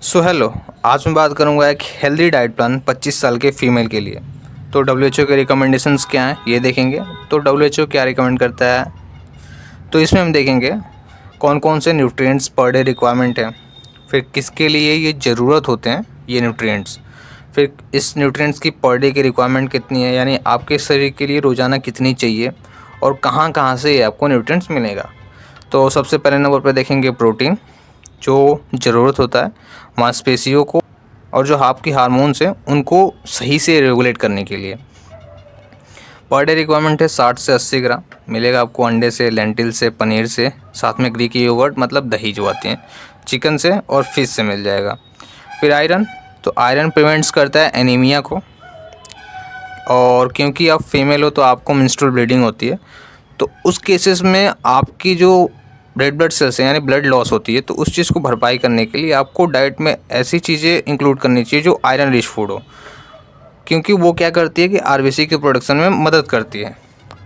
So hello. आज मैं बात करूंगा एक हेल्दी डाइट प्लान 25 साल के फीमेल के लिए। तो डब्ल्यूएचओ के रिकमेंडेशंस क्या हैं ये देखेंगे। तो डब्ल्यूएचओ क्या रिकमेंड करता है, तो इसमें हम देखेंगे कौन कौन से न्यूट्रिएंट्स पर डे रिक्वायरमेंट है, फिर किसके लिए ये ज़रूरत होते हैं ये न्यूट्रिएंट्स, फिर इस न्यूट्रिएंट्स की पर डे की रिक्वायरमेंट कितनी है, यानी आपके शरीर के लिए रोज़ाना कितनी चाहिए और कहाँ कहाँ से ये आपको न्यूट्रिएंट्स मिलेगा। तो सबसे पहले नंबर पर देखेंगे प्रोटीन, जो ज़रूरत होता है मांसपेशियों को और जो आपकी हार्मोन्स हैं उनको सही से रेगुलेट करने के लिए। पर डे रिक्वायरमेंट है 60 से 80 ग्राम मिलेगा आपको अंडे से, लेंटिल से, पनीर से, साथ में ग्रीक योगर्ट मतलब दही जो आती हैं, चिकन से और फिश से मिल जाएगा। फिर आयरन, तो आयरन प्रिवेंट्स करता है एनीमिया को, और क्योंकि आप फीमेल हो तो आपको मेंस्ट्रुअल ब्लीडिंग होती है, तो उस केसेस में आपकी जो रेड ब्लड सेल्स हैं यानी ब्लड लॉस होती है, तो उस चीज़ को भरपाई करने के लिए आपको डाइट में ऐसी चीज़ें इंक्लूड करनी चाहिए जो आयरन रिच फूड हो, क्योंकि वो क्या करती है कि आरबीसी के प्रोडक्शन में मदद करती है।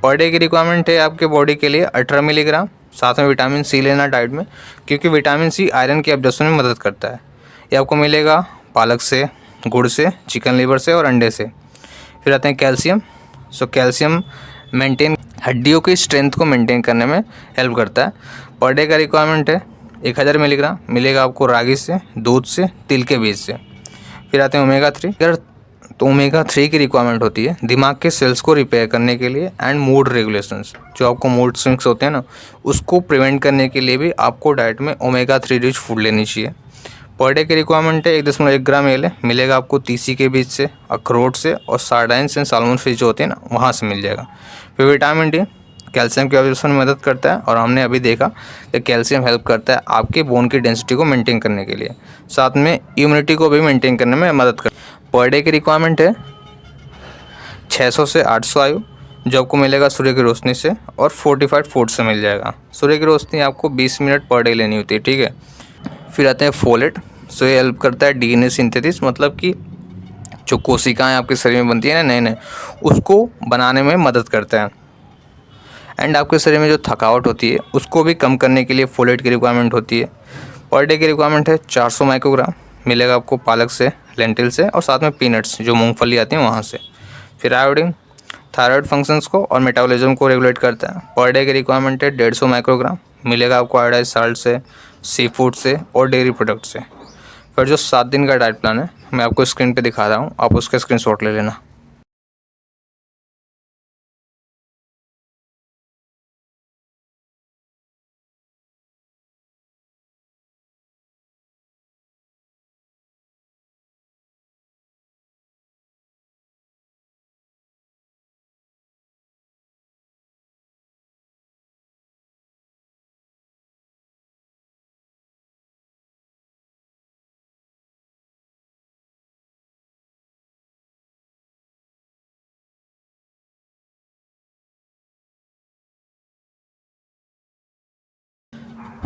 पर डे की रिक्वायरमेंट है आपके बॉडी के लिए 18 मिलीग्राम, साथ में विटामिन सी लेना डाइट में, क्योंकि विटामिन सी आयरन के एब्जॉर्प्शन में मदद करता है। ये आपको मिलेगा पालक से, गुड़ से, चिकन लीवर से और अंडे से। फिर आते हैं कैल्शियम। सो कैल्शियम मेंटेन हड्डियों की स्ट्रेंथ को मेंटेन करने में हेल्प करता है। पर डे का रिक्वायरमेंट है 1000 मिलीग्राम मिलेगा आपको रागी से, दूध से, तिल के बीज से। फिर आते हैं ओमेगा 3। अगर तो ओमेगा 3 की रिक्वायरमेंट होती है दिमाग के सेल्स को रिपेयर करने के लिए एंड मूड रेगुलेशंस, जो आपको मूड स्विंग्स होते हैं ना उसको प्रिवेंट करने के लिए भी आपको डाइट में ओमेगा 3 रिच फूड लेनी चाहिए। पर डे की रिक्वायरमेंट है 1.1 ग्राम मिलेगा आपको तीसी के बीज से, अखरोट से और सार्डाइन्स एंड साल्मन फिश जो होते हैं ना वहाँ से मिल जाएगा। फिर विटामिन डी कैल्शियम के एब्जॉर्प्शन में मदद करता है, और हमने अभी देखा कि कैल्शियम हेल्प करता है आपके बोन की डेंसिटी को मेंटेन करने के लिए, साथ में इम्यूनिटी को भी मेंटेन करने में मदद करता है। पर डे की रिक्वायरमेंट है 600 से 800 आयु, जो आपको मिलेगा सूर्य की रोशनी से और फोर्टिफाइड फूड से मिल जाएगा। सूर्य की रोशनी आपको 20 मिनट पर डे लेनी होती है, ठीक है। फिर आते हैं फोलेट। सो ये हेल्प करता है डीएनए सिंथेसिस, मतलब कि जो कोशिकाएं आपके शरीर में बनती है ना नए नए, उसको बनाने में मदद करता है। एंड आपके शरीर में जो थकावट होती है उसको भी कम करने के लिए फोलेट की रिक्वायरमेंट होती है। पर डे की रिक्वायरमेंट है 400 माइक्रोग्राम मिलेगा आपको पालक से, लेंटिल से और साथ में पीनट्स जो मूंगफली आती हैं वहाँ से। फिर आयोडीन थायराइड फंक्शंस को और मेटाबॉलिज्म को रेगुलेट करता है। पर डे की रिक्वायरमेंट है 150 माइक्रोग्राम मिलेगा आपको आयोडाइज साल्ट से, सी फूड से और डेयरी प्रोडक्ट से। फिर जो 7 दिन का डाइट प्लान है मैं आपको स्क्रीन पे दिखा रहा हूँ, आप उसका स्क्रीनशॉट ले लेना।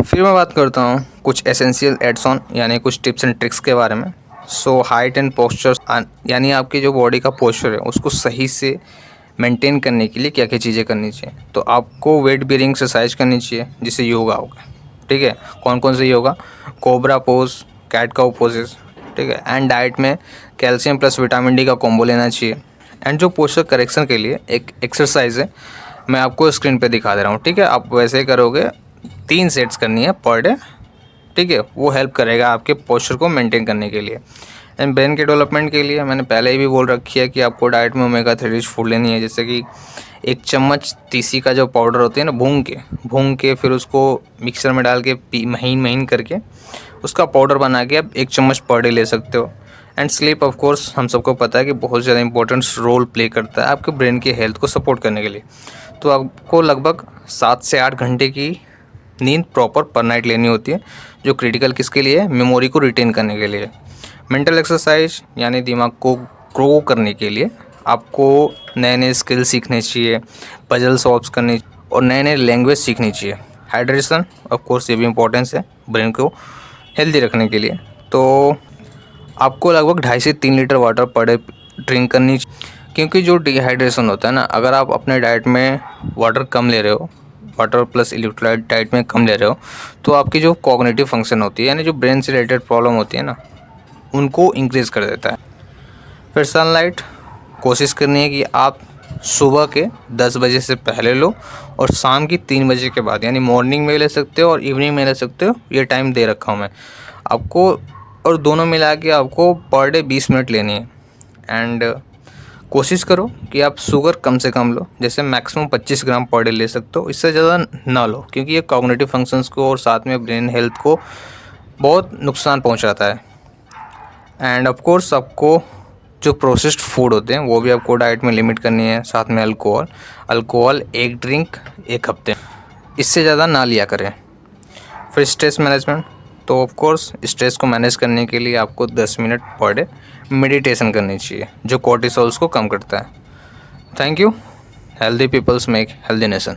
फिर मैं बात करता हूँ कुछ एसेंशियल एड्स ऑन यानी कुछ टिप्स एंड ट्रिक्स के बारे में। सो हाइट एंड पोस्चर यानी आपकी जो बॉडी का पोस्चर है उसको सही से मेंटेन करने के लिए क्या क्या चीज़ें करनी चाहिए। तो आपको वेट बेयरिंग एक्सरसाइज करनी चाहिए जिससे योगा होगा, ठीक है। कौन कौन से yoga? Cobra pose, cat cow poses, ठीक है। एंड डाइट में कैल्शियम प्लस विटामिन डी का कॉम्बो लेना चाहिए। एंड जो पोस्चर करेक्शन के लिए एक एक्सरसाइज है मैं आपको स्क्रीन पे दिखा दे रहा हूँ, ठीक है। आप वैसे ही करोगे, 3 सेट्स करनी है पर डे, ठीक है। वो हेल्प करेगा आपके पोस्चर को मेंटेन करने के लिए। एंड ब्रेन के डेवलपमेंट के लिए मैंने पहले ही भी बोल रखी है कि आपको डाइट में ओमेगा 3 रिच फूड लेनी है, जैसे कि 1 चम्मच तीसी का जो पाउडर होती है ना, भून के फिर उसको मिक्सर में डाल के महीन महीन करके उसका पाउडर बना के आप 1 चम्मच पर डे ले सकते हो। एंड स्लीप ऑफ कोर्स हम सबको पता है कि बहुत ज़्यादा इंपॉर्टेंट रोल प्ले करता है आपके ब्रेन की हेल्थ को सपोर्ट करने के लिए। तो आपको लगभग 7 से 8 घंटे की नींद प्रॉपर पर नाइट लेनी होती है, जो क्रिटिकल किसके लिए है? मेमोरी को रिटेन करने के लिए। मेंटल एक्सरसाइज यानी दिमाग को ग्रो करने के लिए आपको नए नए स्किल सीखने चाहिए, पजल सॉल्व करनी और नए नए लैंग्वेज सीखनी चाहिए। हाइड्रेशन ऑफ कोर्स ये भी इम्पोर्टेंस है ब्रेन को हेल्दी रखने के लिए। तो आपको लगभग 2.5 से 3 litre water per day drink करनी चाहिए, क्योंकि जो डिहाइड्रेशन होता है ना, अगर आप अपने डाइट में वाटर कम ले रहे हो, वाटर प्लस इलेक्ट्रोलाइट डाइट में कम ले रहे हो, तो आपकी जो कॉग्निटिव फंक्शन होती है यानी जो ब्रेन से रिलेटेड प्रॉब्लम होती है ना उनको इंक्रीज़ कर देता है। फिर सनलाइट कोशिश करनी है कि आप सुबह के 10 बजे से पहले लो और शाम की 3 बजे के बाद, यानी मॉर्निंग में ले सकते हो और इवनिंग में ले सकते हो, ये टाइम दे रखा हूँ मैं आपको। और दोनों मिला के आपको पर डे 20 मिनट लेनी है। एंड कोशिश करो कि आप शुगर कम से कम लो, जैसे मैक्सिमम 25 ग्राम पर डे ले सकते हो, इससे ज़्यादा ना लो, क्योंकि ये कॉग्निटिव फंक्शंस को और साथ में ब्रेन हेल्थ को बहुत नुकसान पहुंचाता है। एंड ऑफ कोर्स आपको जो प्रोसेस्ड फूड होते हैं वो भी आपको डाइट में लिमिट करनी है, साथ में अल्कोहल 1 ड्रिंक 1 हफ्ते, इससे ज़्यादा ना लिया करें। फिर स्ट्रेस मैनेजमेंट, तो ऑफ कोर्स स्ट्रेस को मैनेज करने के लिए आपको 10 मिनट पर डे मेडिटेशन करनी चाहिए, जो कॉर्टिसोल्स को कम करता है। Thank you. Healthy peoples make healthy nation.